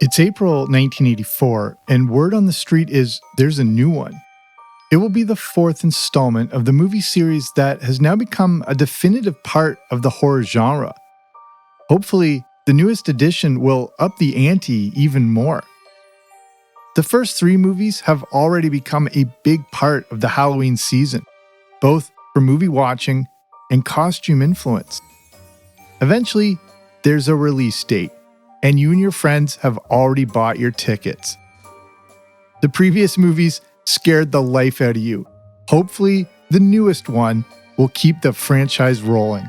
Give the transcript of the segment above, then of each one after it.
It's April 1984, and word on the street is there's a new one. It will be the fourth installment of the movie series that has now become a definitive part of the horror genre. Hopefully, the newest edition will up the ante even more. The first three movies have already become a big part of the Halloween season, both for movie watching and costume influence. Eventually, there's a release date, and you and your friends have already bought your tickets. The previous movies scared the life out of you. Hopefully, the newest one will keep the franchise rolling.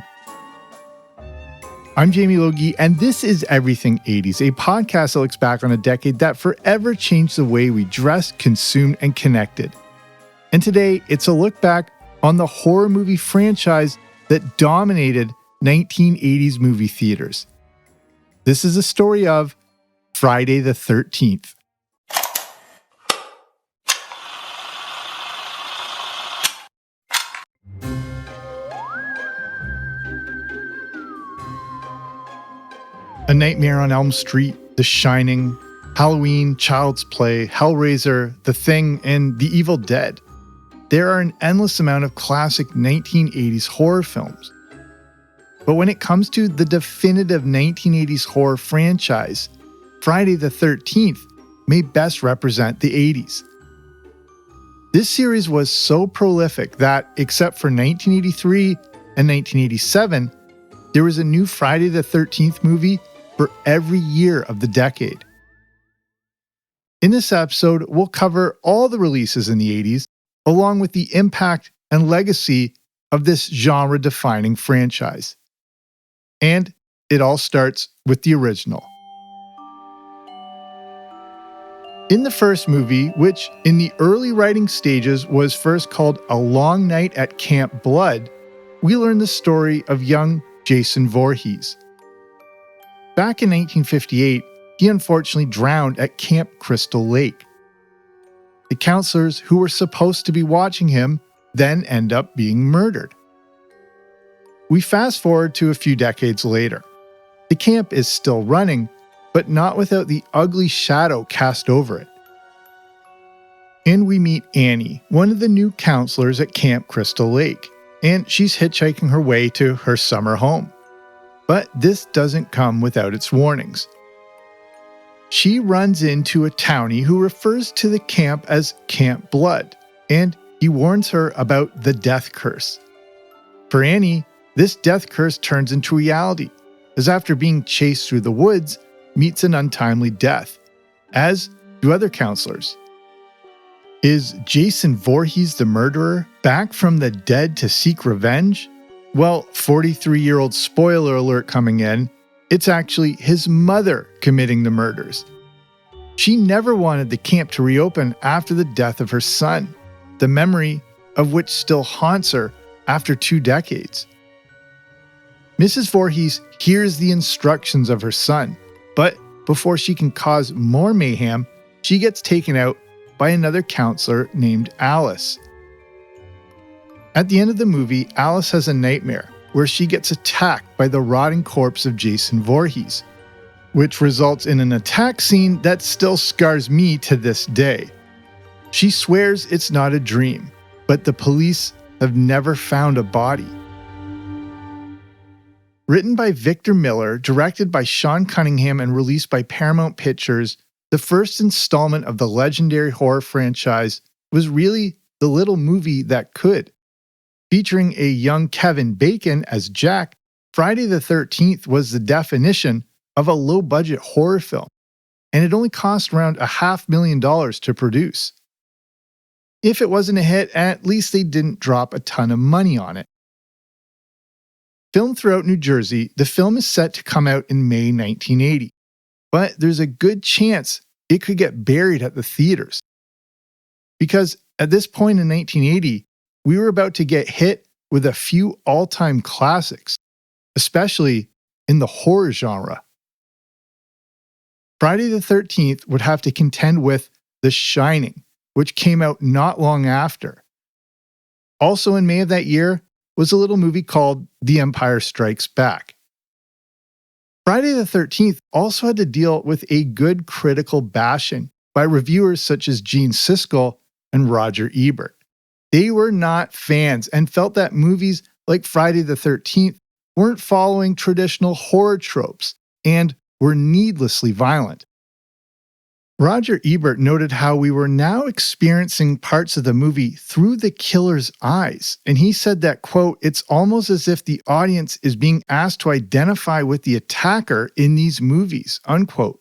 I'm Jamie Logie, and this is Everything 80s, a podcast that looks back on a decade that forever changed the way we dressed, consumed, and connected. And today, it's a look back on the horror movie franchise that dominated 1980s movie theaters. This is a story of Friday the 13th. A Nightmare on Elm Street, The Shining, Halloween, Child's Play, Hellraiser, The Thing, and The Evil Dead. There are an endless amount of classic 1980s horror films. But when it comes to the definitive 1980s horror franchise, Friday the 13th may best represent the 80s. This series was so prolific that, except for 1983 and 1987, there was a new Friday the 13th movie for every year of the decade. In this episode, we'll cover all the releases in the 80s, along with the impact and legacy of this genre-defining franchise. And it all starts with the original. In the first movie, which in the early writing stages was first called A Long Night at Camp Blood, we learn the story of young Jason Voorhees. Back in 1958, he unfortunately drowned at Camp Crystal Lake. The counselors who were supposed to be watching him then end up being murdered. We fast forward to a few decades later. The camp is still running, but not without the ugly shadow cast over it. And we meet Annie, one of the new counselors at Camp Crystal Lake, and she's hitchhiking her way to her summer home. But this doesn't come without its warnings. She runs into a townie who refers to the camp as Camp Blood, and he warns her about the death curse. For Annie, this death curse turns into reality, as after being chased through the woods, meets an untimely death, as do other counselors. Is Jason Voorhees the murderer, back from the dead to seek revenge? Well, 43-year-old spoiler alert coming in, it's actually his mother committing the murders. She never wanted the camp to reopen after the death of her son, the memory of which still haunts her after 2 decades. Mrs. Voorhees hears the instructions of her son, but before she can cause more mayhem, she gets taken out by another counselor named Alice. At the end of the movie, Alice has a nightmare where she gets attacked by the rotting corpse of Jason Voorhees, which results in an attack scene that still scars me to this day. She swears it's not a dream, but the police have never found a body. Written by Victor Miller, directed by Sean Cunningham, and released by Paramount Pictures, the first installment of the legendary horror franchise was really the little movie that could. Featuring a young Kevin Bacon as Jack, Friday the 13th was the definition of a low-budget horror film, and it only cost around $500,000 to produce. If it wasn't a hit, at least they didn't drop a ton of money on it. Filmed throughout New Jersey, the film is set to come out in May 1980, but there's a good chance it could get buried at the theaters. Because at this point in 1980, we were about to get hit with a few all-time classics, especially in the horror genre. Friday the 13th would have to contend with The Shining, which came out not long after. Also in May of that year was a little movie called The Empire Strikes Back. Friday the 13th also had to deal with a good critical bashing by reviewers such as Gene Siskel and Roger Ebert. They were not fans and felt that movies like Friday the 13th weren't following traditional horror tropes and were needlessly violent. Roger Ebert noted how we were now experiencing parts of the movie through the killer's eyes, and he said that, quote, "It's almost as if the audience is being asked to identify with the attacker in these movies," unquote.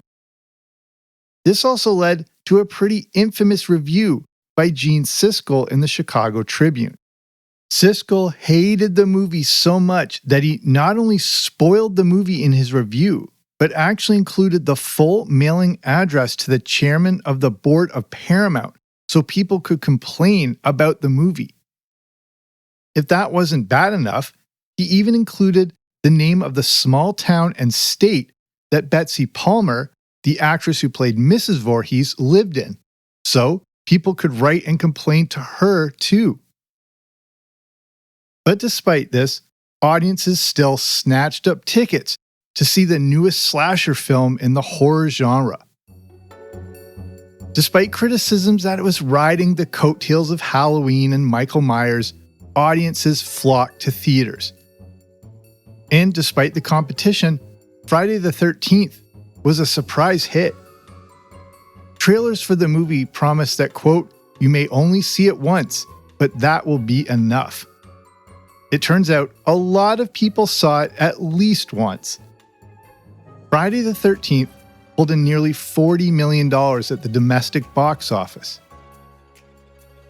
This also led to a pretty infamous review by Gene Siskel in the Chicago Tribune. Siskel hated the movie so much that he not only spoiled the movie in his review, but actually included the full mailing address to the chairman of the board of Paramount so people could complain about the movie. If that wasn't bad enough, he even included the name of the small town and state that Betsy Palmer, the actress who played Mrs. Voorhees, lived in, so people could write and complain to her too. But despite this, audiences still snatched up tickets to see the newest slasher film in the horror genre. Despite criticisms that it was riding the coattails of Halloween and Michael Myers, audiences flocked to theaters. And despite the competition, Friday the 13th was a surprise hit. Trailers for the movie promised that, quote, "You may only see it once, but that will be enough." It turns out a lot of people saw it at least once. Friday the 13th pulled in nearly $40 million at the domestic box office.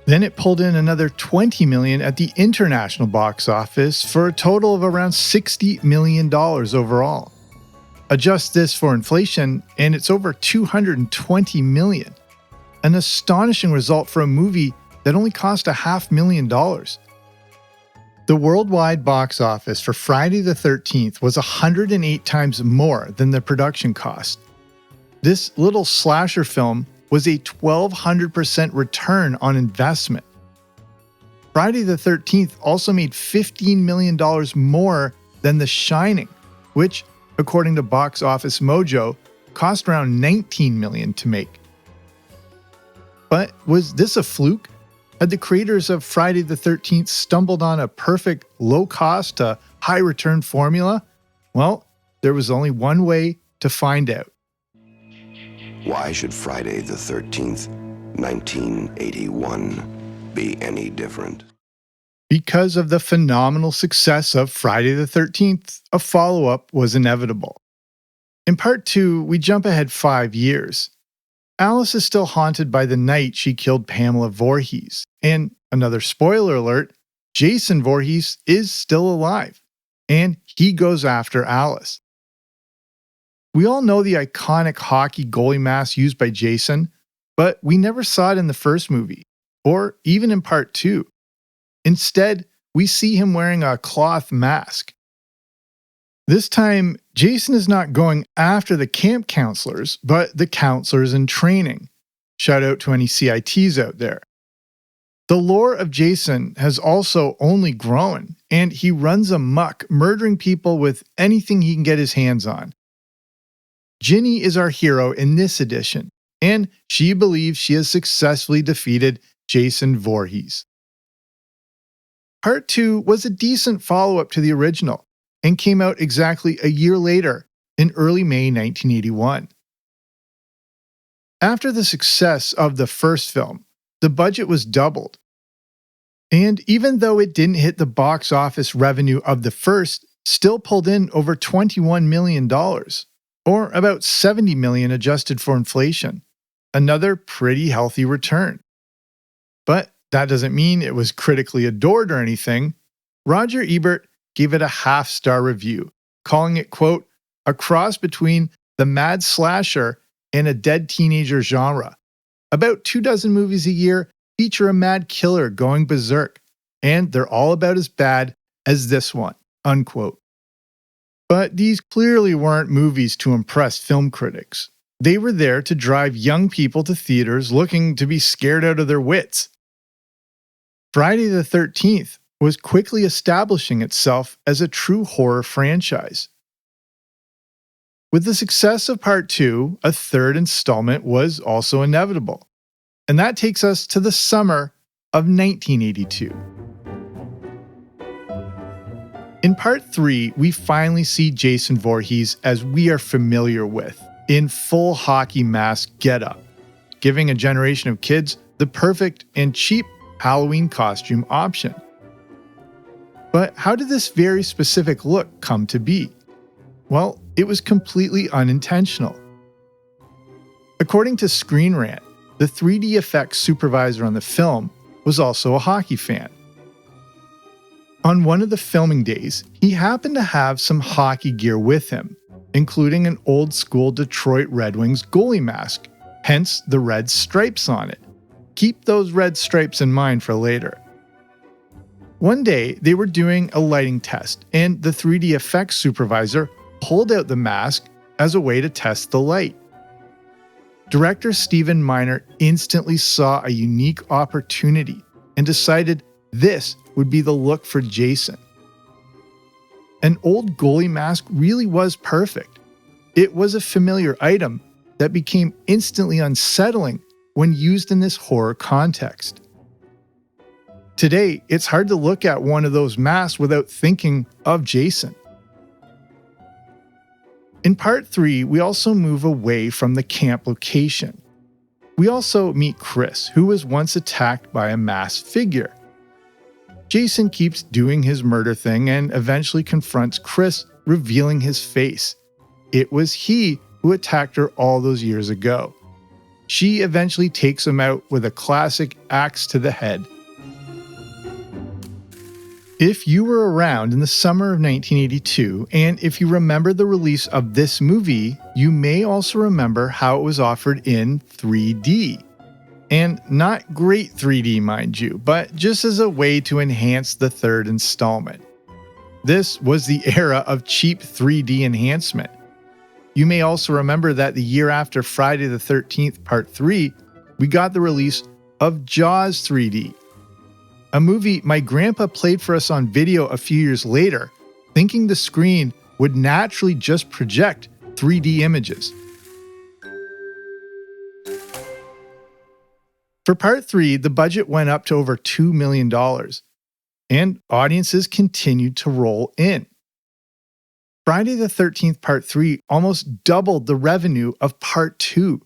Then it pulled in another $20 million at the international box office for a total of around $60 million overall. Adjust this for inflation, and it's over $220 million. An astonishing result for a movie that only cost $500,000. The worldwide box office for Friday the 13th was 108 times more than the production cost. This little slasher film was a 1,200% return on investment. Friday the 13th also made $15 million more than The Shining, which, according to Box Office Mojo, cost around $19 million to make. But was this a fluke? Had the creators of Friday the 13th stumbled on a perfect low-cost to high-return formula? Well, there was only one way to find out. Why should Friday the 13th, 1981, be any different? Because of the phenomenal success of Friday the 13th, a follow-up was inevitable. In part 2, we jump ahead 5 years. Alice is still haunted by the night she killed Pamela Voorhees. And another spoiler alert, Jason Voorhees is still alive. And he goes after Alice. We all know the iconic hockey goalie mask used by Jason, but we never saw it in the first movie, or even in part 2. Instead, we see him wearing a cloth mask. This time, Jason is not going after the camp counselors, but the counselors in training. Shout out to any CITs out there. The lore of Jason has also only grown, and he runs amok, murdering people with anything he can get his hands on. Ginny is our hero in this edition, and she believes she has successfully defeated Jason Voorhees. Part 2 was a decent follow-up to the original, and came out exactly a year later, in early May 1981. After the success of the first film, the budget was doubled. And even though it didn't hit the box office revenue of the first, still pulled in over $21 million, or about $70 million adjusted for inflation. Another pretty healthy return. But that doesn't mean it was critically adored or anything. Roger Ebert gave it a half-star review, calling it, quote, "a cross between the mad slasher and a dead teenager genre. About 24 movies a year feature a mad killer going berserk, and they're all about as bad as this one," unquote. But these clearly weren't movies to impress film critics. They were there to drive young people to theaters looking to be scared out of their wits. Friday the 13th was quickly establishing itself as a true horror franchise. With the success of part 2, a third installment was also inevitable. And that takes us to the summer of 1982. In part 3, we finally see Jason Voorhees as we are familiar with, in full hockey mask getup, giving a generation of kids the perfect and cheap Halloween costume option. But how did this very specific look come to be? Well, it was completely unintentional. According to Screen Rant, the 3D effects supervisor on the film was also a hockey fan. On one of the filming days, he happened to have some hockey gear with him, including an old-school Detroit Red Wings goalie mask, hence the red stripes on it. Keep those red stripes in mind for later. One day, they were doing a lighting test, and the 3D effects supervisor pulled out the mask as a way to test the light. Director Stephen Miner instantly saw a unique opportunity and decided this would be the look for Jason. An old goalie mask really was perfect. It was a familiar item that became instantly unsettling when used in this horror context. Today, it's hard to look at one of those masks without thinking of Jason. In part 3, we also move away from the camp location. We also meet Chris, who was once attacked by a masked figure. Jason keeps doing his murder thing and eventually confronts Chris, revealing his face. It was he who attacked her all those years ago. She eventually takes him out with a classic axe to the head. If you were around in the summer of 1982, and if you remember the release of this movie, you may also remember how it was offered in 3D. And not great 3D, mind you, but just as a way to enhance the third installment. This was the era of cheap 3D enhancement. You may also remember that the year after Friday the 13th Part 3, we got the release of Jaws 3D. A movie my grandpa played for us on video a few years later, thinking the screen would naturally just project 3D images. For Part 3, the budget went up to over $2 million, and audiences continued to roll in. Friday the 13th Part 3 almost doubled the revenue of Part 2.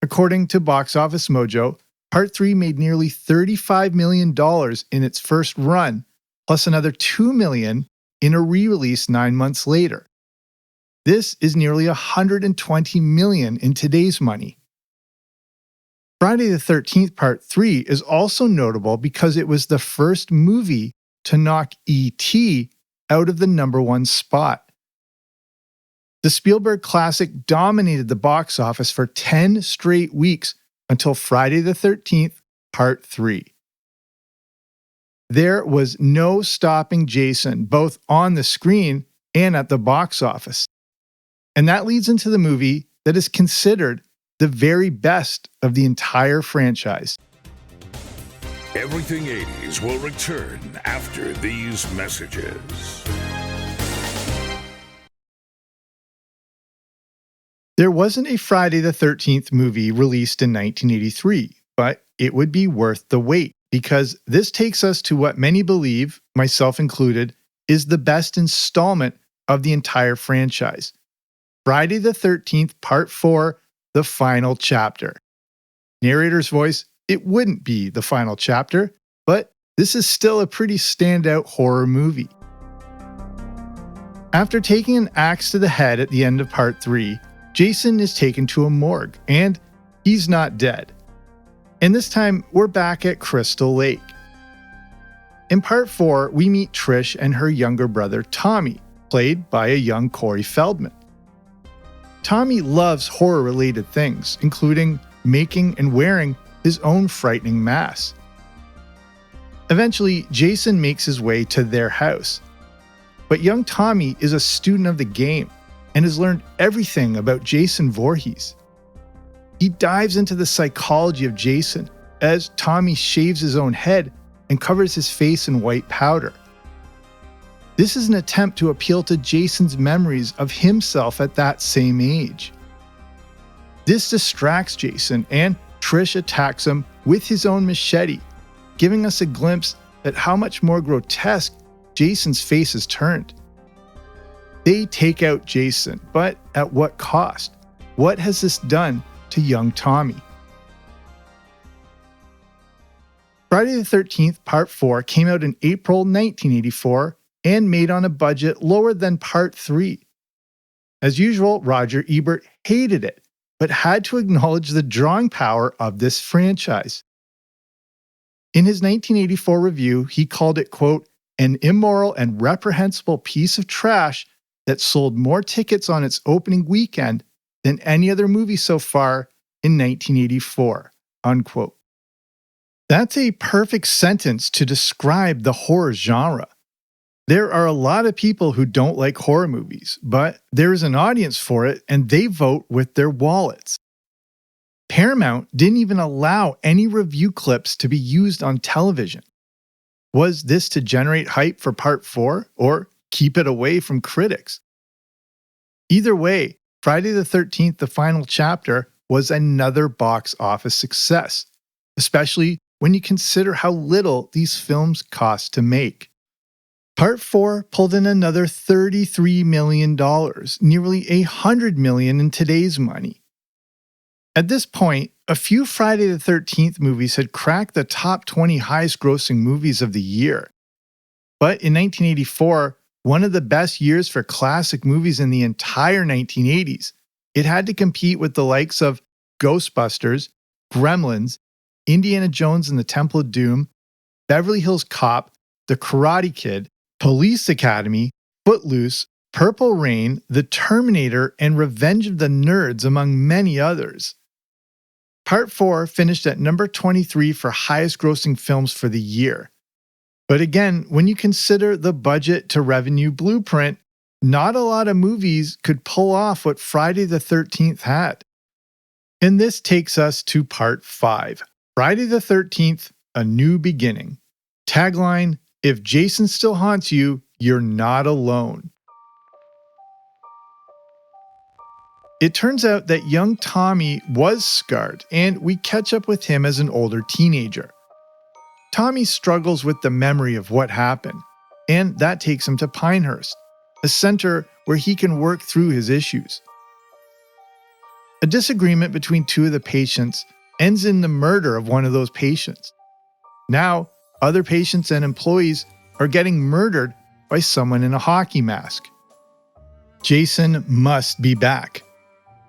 According to Box Office Mojo, Part 3 made nearly $35 million in its first run, plus another $2 million in a re-release 9 months later. This is nearly $120 million in today's money. Friday the 13th Part 3 is also notable because it was the first movie to knock E.T. out of the #1 spot. The Spielberg classic dominated the box office for 10 straight weeks until Friday the 13th, Part 3. There was no stopping Jason, both on the screen and at the box office. And that leads into the movie that is considered the very best of the entire franchise. Everything 80s will return after these messages. There wasn't a Friday the 13th movie released in 1983, but it would be worth the wait because this takes us to what many believe, myself included, is the best installment of the entire franchise. Friday the 13th Part 4, the final chapter. Narrator's voice, it wouldn't be the final chapter, but this is still a pretty standout horror movie. After taking an axe to the head at the end of Part 3, Jason is taken to a morgue, and he's not dead. And this time, we're back at Crystal Lake. In Part 4, we meet Trish and her younger brother Tommy, played by a young Corey Feldman. Tommy loves horror-related things, including making and wearing his own frightening mask. Eventually, Jason makes his way to their house. But young Tommy is a student of the game and has learned everything about Jason Voorhees. He dives into the psychology of Jason as Tommy shaves his own head and covers his face in white powder. This is an attempt to appeal to Jason's memories of himself at that same age. This distracts Jason, and Trish attacks him with his own machete, giving us a glimpse at how much more grotesque Jason's face has turned. They take out Jason, but at what cost? What has this done to young Tommy? Friday the 13th Part 4 came out in April 1984 and made on a budget lower than Part 3. As usual, Roger Ebert hated it, but had to acknowledge the drawing power of this franchise. In his 1984 review, he called it, quote, an immoral and reprehensible piece of trash that sold more tickets on its opening weekend than any other movie so far in 1984, unquote. That's a perfect sentence to describe the horror genre. There are a lot of people who don't like horror movies, but there is an audience for it and they vote with their wallets. Paramount didn't even allow any review clips to be used on television. Was this to generate hype for Part 4 or keep it away from critics? Either way, Friday the 13th, the final chapter, was another box office success, especially when you consider how little these films cost to make. Part 4 pulled in another $33 million, nearly $100 million in today's money. At this point, a few Friday the 13th movies had cracked the top 20 highest grossing movies of the year. But in 1984, one of the best years for classic movies in the entire 1980s, it had to compete with the likes of Ghostbusters, Gremlins, Indiana Jones and the Temple of Doom, Beverly Hills Cop, The Karate Kid, Police Academy, Footloose, Purple Rain, The Terminator, and Revenge of the Nerds, among many others. Part 4 finished at number 23 for highest grossing films for the year. But again, when you consider the budget to revenue blueprint, not a lot of movies could pull off what Friday the 13th had. And this takes us to Part 5. Friday the 13th, A New Beginning. Tagline, if Jason still haunts you, you're not alone. It turns out that young Tommy was scarred, and we catch up with him as an older teenager. Tommy struggles with the memory of what happened, and that takes him to Pinehurst, a center where he can work through his issues. A disagreement between two of the patients ends in the murder of one of those patients. Now, other patients and employees are getting murdered by someone in a hockey mask. Jason must be back.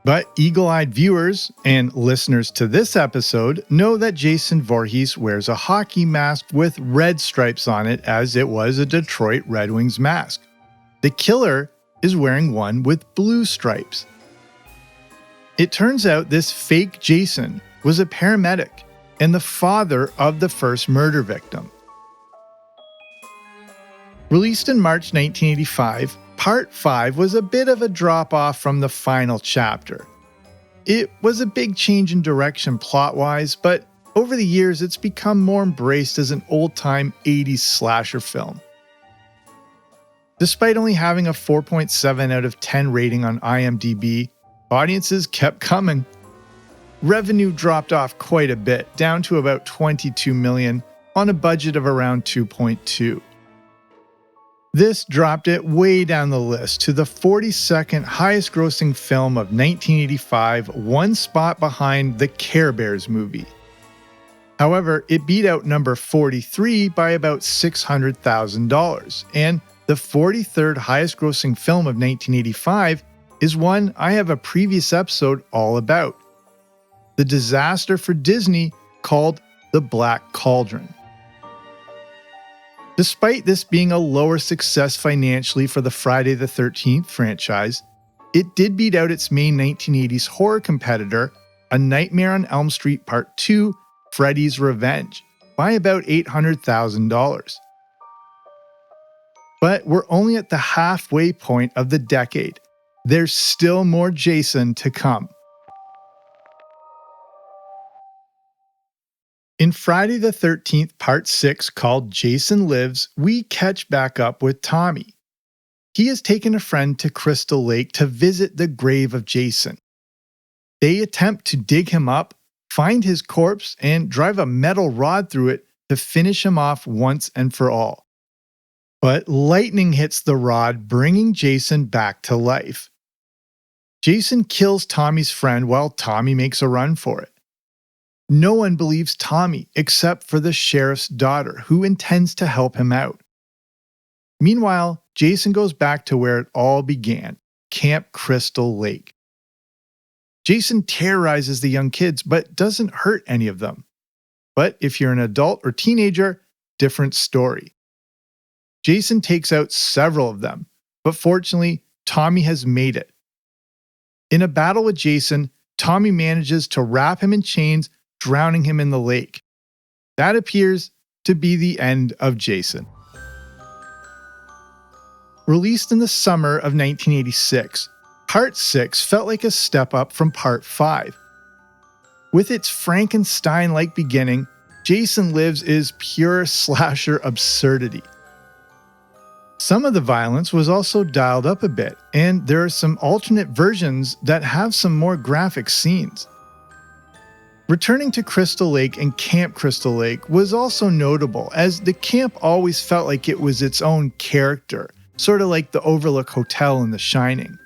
But eagle-eyed viewers and listeners to this episode know that Jason Voorhees wears a hockey mask with red stripes on it, as it was a Detroit Red Wings mask. The killer is wearing one with blue stripes. It turns out this fake Jason was a paramedic and the father of the first murder victim. Released in March 1985, Part 5 was a bit of a drop-off from the final chapter. It was a big change in direction plot-wise, but over the years it's become more embraced as an old-time 80s slasher film. Despite only having a 4.7 out of 10 rating on IMDb, audiences kept coming. Revenue dropped off quite a bit, down to about $22 million on a budget of around $2.2. This dropped it way down the list to the 42nd highest grossing film of 1985, one spot behind the Care Bears movie. However, it beat out number 43 by about $600,000, and the 43rd highest grossing film of 1985 is one I have a previous episode all about. The disaster for Disney called The Black Cauldron. Despite this being a lower success financially for the Friday the 13th franchise, it did beat out its main 1980s horror competitor, A Nightmare on Elm Street Part 2, Freddy's Revenge, by about $800,000. But we're only at the halfway point of the decade. There's still more Jason to come. In Friday the 13th Part 6, called Jason Lives, we catch back up with Tommy. he has taken a friend to Crystal Lake to visit the grave of Jason. They attempt to dig him up, find his corpse, and drive a metal rod through it to finish him off once and for all. But lightning hits the rod, bringing Jason back to life. Jason kills Tommy's friend while Tommy makes a run for it. No one believes Tommy except for the sheriff's daughter, who intends to help him out. Meanwhile, Jason goes back to where it all began, Camp Crystal Lake. Jason terrorizes the young kids but doesn't hurt any of them. But if you're an adult or teenager, different story. Jason takes out several of them, but fortunately, Tommy has made it. In a battle with Jason, Tommy manages to wrap him in chains, drowning him in the lake. That appears to be the end of Jason. Released in the summer of 1986, Part 6 felt like a step up from Part 5. With its Frankenstein-like beginning, Jason Lives is pure slasher absurdity. Some of the violence was also dialed up a bit, and there are some alternate versions that have some more graphic scenes. Returning to Crystal Lake and Camp Crystal Lake was also notable, as the camp always felt like it was its own character, sort of like the Overlook Hotel in The Shining.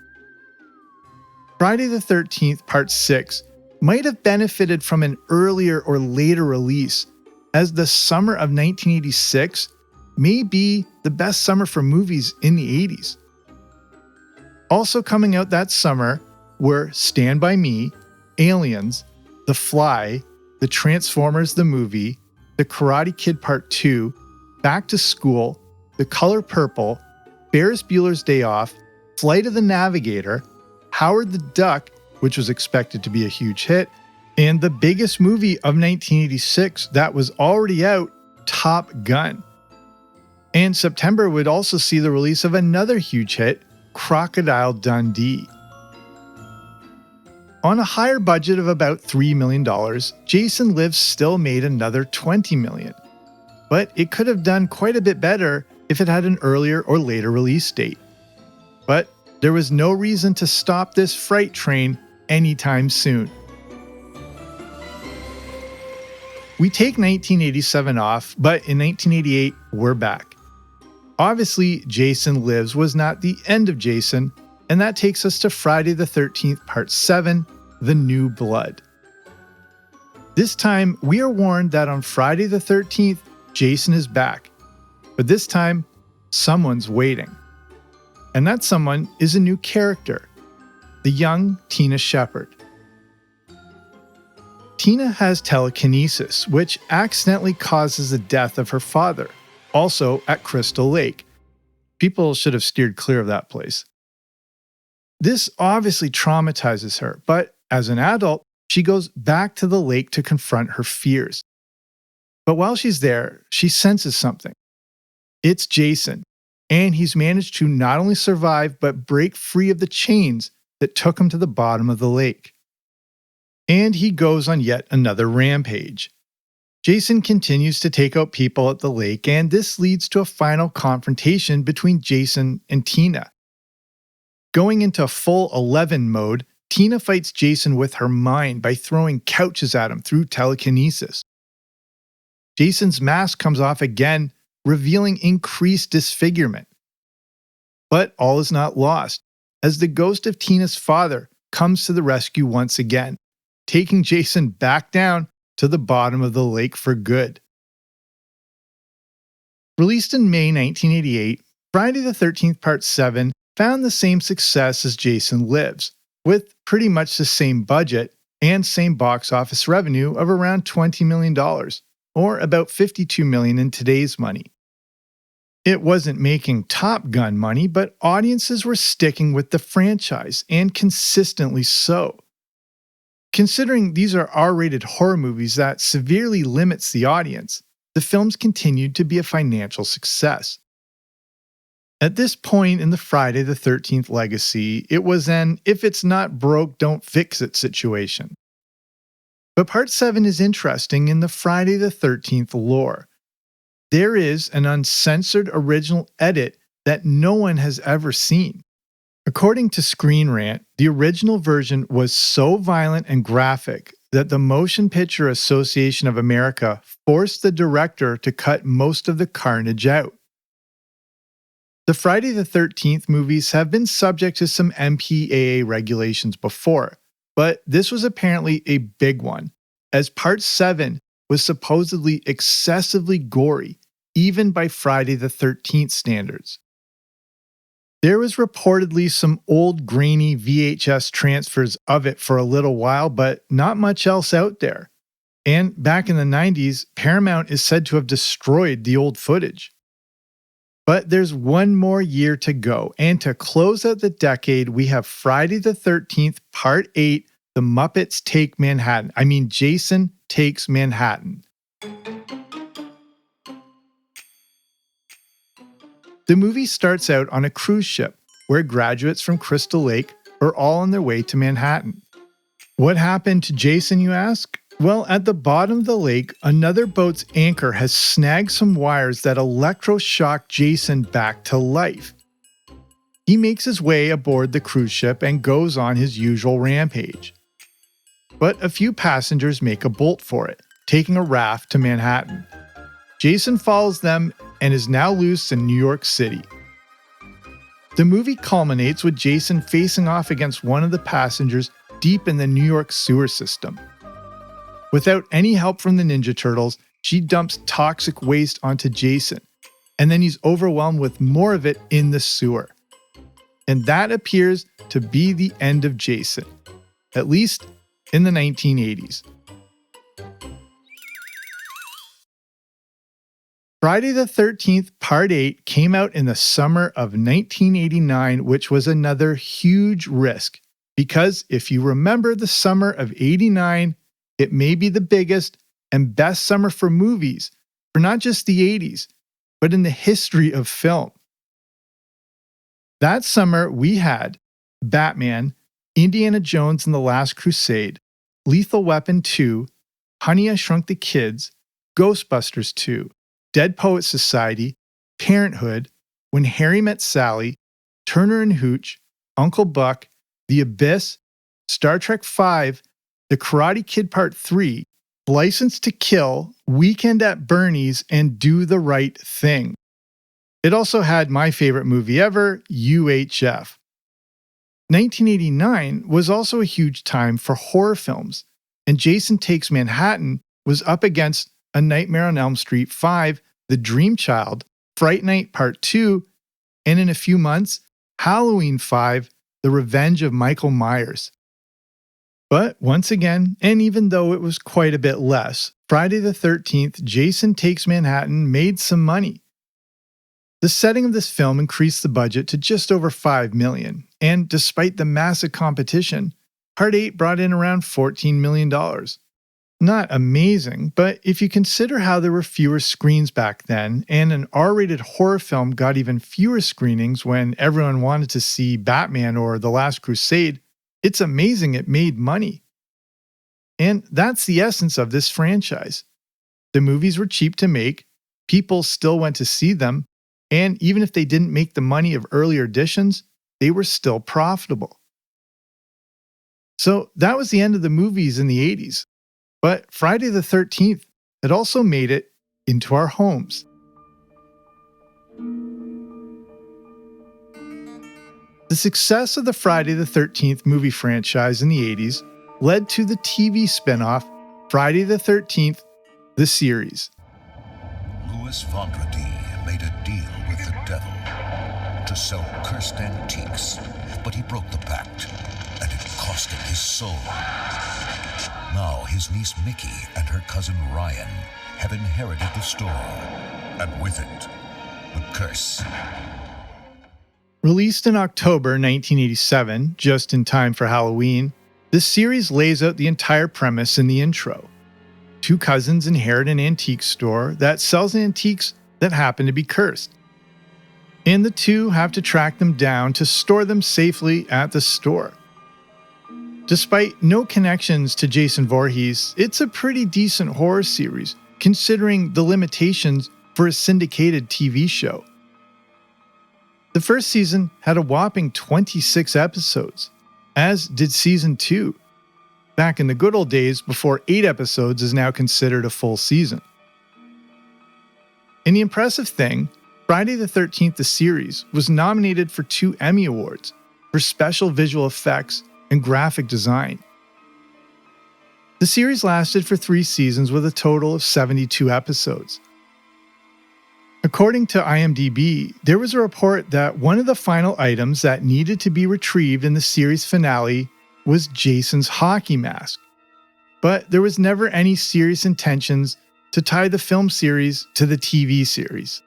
Friday the 13th Part 6 might have benefited from an earlier or later release, as the summer of 1986 may be the best summer for movies in the 80s. Also coming out that summer were Stand By Me, Aliens, The Fly, The Transformers the Movie, The Karate Kid Part 2, Back to School, The Color Purple, Ferris Bueller's Day Off, Flight of the Navigator, Howard the Duck, which was expected to be a huge hit, and the biggest movie of 1986 that was already out, Top Gun. And September would also see the release of another huge hit, Crocodile Dundee. On a higher budget of about $3 million, Jason Lives still made another $20 million. But it could have done quite a bit better if it had an earlier or later release date. But there was no reason to stop this freight train anytime soon. We take 1987 off, but in 1988, we're back. Obviously, Jason Lives was not the end of Jason, and that takes us to Friday the 13th Part 7, The New Blood. This time, we are warned that on Friday the 13th, Jason is back. But this time, someone's waiting. And that someone is a new character, the young Tina Shepard. Tina has telekinesis, which accidentally causes the death of her father, also at Crystal Lake. People should have steered clear of that place. This obviously traumatizes her, but as an adult, she goes back to the lake to confront her fears. But while she's there, she senses something. It's Jason, and he's managed to not only survive but break free of the chains that took him to the bottom of the lake. And he goes on yet another rampage. Jason continues to take out people at the lake, and this leads to a final confrontation between Jason and Tina. Going into full 11 mode, Tina fights Jason with her mind by throwing couches at him through telekinesis. Jason's mask comes off again, revealing increased disfigurement. But all is not lost, as the ghost of Tina's father comes to the rescue once again, taking Jason back down to the bottom of the lake for good. Released in May 1988, Friday the 13th Part 7 found the same success as Jason Lives, with pretty much the same budget and same box office revenue of around $20 million, or about $52 million in today's money. It wasn't making Top Gun money, but audiences were sticking with the franchise, and consistently so. Considering these are R-rated horror movies that severely limits the audience, the films continued to be a financial success. At this point in the Friday the 13th legacy, it was an if it's not broke, don't fix it situation. But Part 7 is interesting in the Friday the 13th lore. There is an uncensored original edit that no one has ever seen. According to Screen Rant, the original version was so violent and graphic that the Motion Picture Association of America forced the director to cut most of the carnage out. The Friday the 13th movies have been subject to some MPAA regulations before, but this was apparently a big one, as Part 7 was supposedly excessively gory, even by Friday the 13th standards. There was reportedly some old grainy VHS transfers of it for a little while, but not much else out there. And back in the 90s, Paramount is said to have destroyed the old footage. But there's one more year to go, and to close out the decade, we have Friday the 13th, Part 8, The Muppets Take Manhattan. Jason Takes Manhattan. The movie starts out on a cruise ship, where graduates from Crystal Lake are all on their way to Manhattan. What happened to Jason, you ask? Well, at the bottom of the lake, another boat's anchor has snagged some wires that electroshock Jason back to life. He makes his way aboard the cruise ship and goes on his usual rampage. But a few passengers make a bolt for it, taking a raft to Manhattan. Jason follows them and is now loose in New York City. The movie culminates with Jason facing off against one of the passengers deep in the New York sewer system. Without any help from the Ninja Turtles, she dumps toxic waste onto Jason, and then he's overwhelmed with more of it in the sewer. And that appears to be the end of Jason, at least in the 1980s. Friday the 13th, Part 8 came out in the summer of 1989, which was another huge risk. Because if you remember the summer of 89, it may be the biggest and best summer for movies, for not just the 80s, but in the history of film. That summer, we had Batman, Indiana Jones and the Last Crusade, Lethal Weapon 2, Honey, I Shrunk the Kids, Ghostbusters 2, Dead Poets Society, Parenthood, When Harry Met Sally, Turner and Hooch, Uncle Buck, The Abyss, Star Trek V, The Karate Kid Part 3, License to Kill, Weekend at Bernie's, and Do the Right Thing. It also had my favorite movie ever, UHF. 1989 was also a huge time for horror films, and Jason Takes Manhattan was up against A Nightmare on Elm Street 5, The Dream Child, Fright Night Part 2, and in a few months, Halloween 5, The Revenge of Michael Myers. But once again, and even though it was quite a bit less, Friday the 13th, Jason Takes Manhattan made some money. The setting of this film increased the budget to just over $5 million, and despite the massive competition, Part 8 brought in around $14 million. Not amazing, but if you consider how there were fewer screens back then, and an R-rated horror film got even fewer screenings when everyone wanted to see Batman or The Last Crusade, it's amazing it made money. And that's the essence of this franchise. The movies were cheap to make, people still went to see them, and even if they didn't make the money of earlier editions, they were still profitable. So that was the end of the movies in the 80s. But Friday the 13th had also made it into our homes. The success of the Friday the 13th movie franchise in the 80s led to the TV spin-off Friday the 13th, the series. Louis Vendredi made a deal with the devil to sell cursed antiques, but he broke the pact, and it cost him his soul. Now his niece Mickey and her cousin Ryan have inherited the store, and with it, the curse. Released in October 1987, just in time for Halloween, this series lays out the entire premise in the intro. Two cousins inherit an antique store that sells antiques that happen to be cursed. And the two have to track them down to store them safely at the store. Despite no connections to Jason Voorhees, it's a pretty decent horror series, considering the limitations for a syndicated TV show. The first season had a whopping 26 episodes, as did season 2, back in the good old days before 8 episodes is now considered a full season. And the impressive thing, Friday the 13th, the series, was nominated for 2 Emmy Awards for special visual effects and graphic design. The series lasted for 3 seasons with a total of 72 episodes. According to IMDb, there was a report that one of the final items that needed to be retrieved in the series finale was Jason's hockey mask. But there was never any serious intentions to tie the film series to the TV series.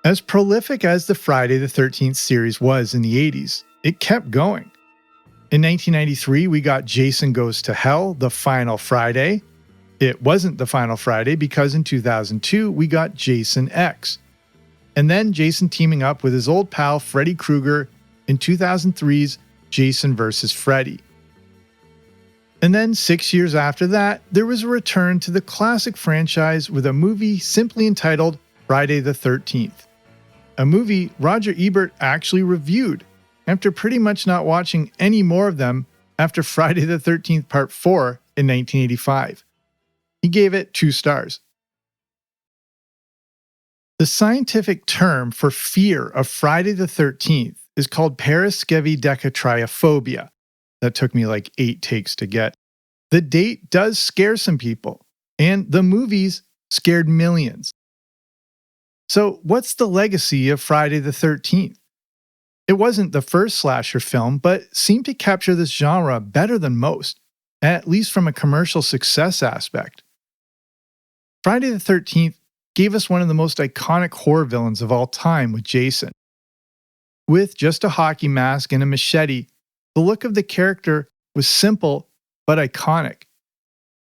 As prolific as the Friday the 13th series was in the 80s, it kept going. In 1993, we got Jason Goes to Hell, the final Friday. It wasn't the final Friday because in 2002, we got Jason X. And then Jason teaming up with his old pal Freddy Krueger in 2003's Jason vs. Freddy. And then 6 years after that, there was a return to the classic franchise with a movie simply entitled Friday the 13th. A movie Roger Ebert actually reviewed after pretty much not watching any more of them after Friday the 13th Part 4 in 1985. He gave it 2 stars. The scientific term for fear of Friday the 13th is called paraskevidekatriophobia. That took me like 8 takes to get. The date does scare some people, and the movies scared millions. So what's the legacy of Friday the 13th? It wasn't the first slasher film, but seemed to capture this genre better than most, at least from a commercial success aspect. Friday the 13th gave us one of the most iconic horror villains of all time with Jason. With just a hockey mask and a machete, the look of the character was simple but iconic.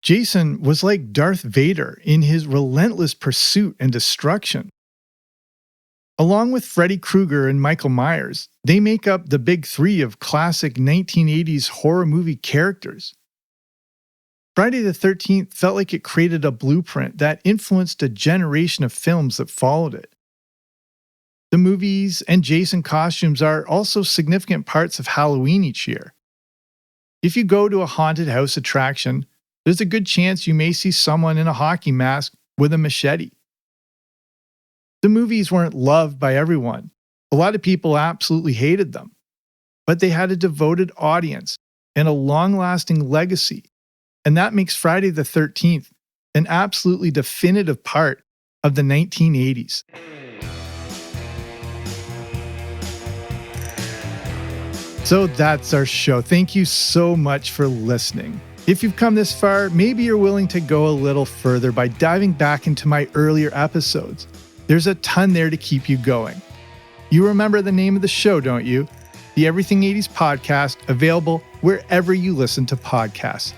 Jason was like Darth Vader in his relentless pursuit and destruction. Along with Freddy Krueger and Michael Myers, they make up the big 3 of classic 1980s horror movie characters. Friday the 13th felt like it created a blueprint that influenced a generation of films that followed it. The movies and Jason costumes are also significant parts of Halloween each year. If you go to a haunted house attraction, there's a good chance you may see someone in a hockey mask with a machete. The movies weren't loved by everyone. A lot of people absolutely hated them. But they had a devoted audience and a long-lasting legacy. And that makes Friday the 13th an absolutely definitive part of the 1980s. So that's our show. Thank you so much for listening. If you've come this far, maybe you're willing to go a little further by diving back into my earlier episodes. There's a ton there to keep you going. You remember the name of the show, don't you? The Everything 80s Podcast, available wherever you listen to podcasts.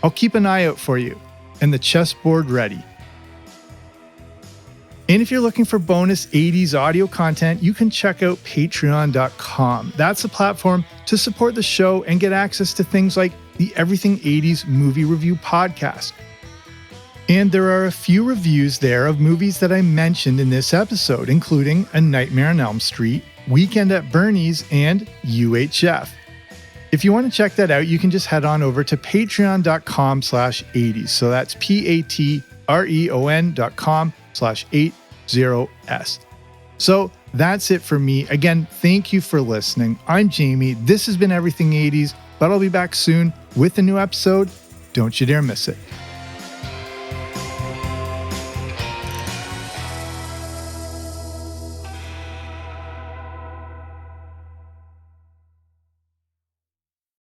I'll keep an eye out for you and the chessboard ready. And if you're looking for bonus 80s audio content, you can check out patreon.com. That's a platform to support the show and get access to things like the Everything 80s Movie Review Podcast. And there are a few reviews there of movies that I mentioned in this episode, including A Nightmare on Elm Street, Weekend at Bernie's, and UHF. If you want to check that out, you can just head on over to patreon.com/80s. So that's patreon.com/80s. So that's it for me. Again, thank you for listening. I'm Jamie. This has been Everything 80s, but I'll be back soon with a new episode. Don't you dare miss it.